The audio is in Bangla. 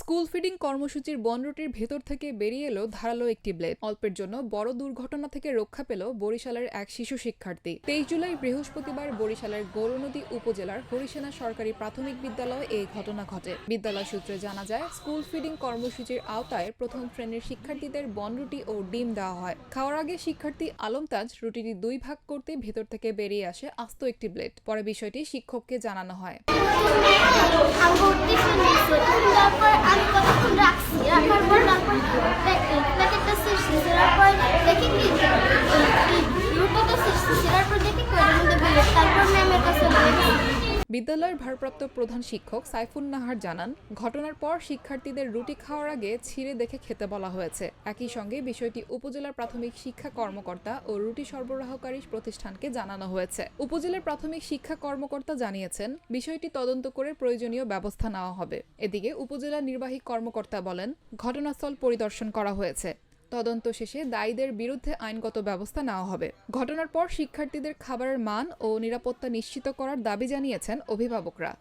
স্কুল ফিডিং কর্মসূচির বনরুটির ভেতর থেকে বেরিয়ে এলো ধারালো একটি ব্লেড। অল্পের জন্য বড় দুর্ঘটনা থেকে রক্ষা পেল বরিশালের এক শিশু শিক্ষার্থী। 23 জুলাই বৃহস্পতিবার বরিশালের গৌরনদী উপজেলার হরিসেনা সরকারি প্রাথমিক বিদ্যালয়ে এই ঘটনা ঘটে। বিদ্যালয় সূত্রে জানা যায়, স্কুল ফিডিং কর্মসূচির আওতায় প্রথম শ্রেণীর শিক্ষার্থীদের বনরুটি ও ডিম দেওয়া হয়। খাওয়ার আগে শিক্ষার্থী আলম তাজ রুটিটি 2 ভাগ করতে ভেতর থেকে বেরিয়ে আসে আস্ত একটি ব্লেড। পরে বিষয়টি শিক্ষককে জানানো হয়। বিদ্যালয়ের ভারপ্রাপ্ত প্রধান শিক্ষক সাইফুন নাহার জানান, ঘটনার পর শিক্ষার্থীদের রুটি খাওয়ার আগে ছিঁড়ে দেখে খেতে বলা হয়েছে। একই সঙ্গে বিষয়টি উপজেলার প্রাথমিক শিক্ষা কর্মকর্তা ও রুটি সরবরাহকারী প্রতিষ্ঠানকে জানানো হয়েছে। উপজেলার প্রাথমিক শিক্ষা কর্মকর্তা জানিয়েছেন, বিষয়টি তদন্ত করে প্রয়োজনীয় ব্যবস্থা নেওয়া হবে। এদিকে উপজেলা নির্বাহী কর্মকর্তা বলেন, ঘটনাস্থল পরিদর্শন করা হয়েছে। তদন্ত শেষে দায়ীদের বিরুদ্ধে আইনগত ব্যবস্থা নেওয়া হবে। ঘটনার পর শিক্ষার্থীদের খাবারের মান ও নিরাপত্তা নিশ্চিত করার দাবি জানিয়েছেন অভিভাবকরা।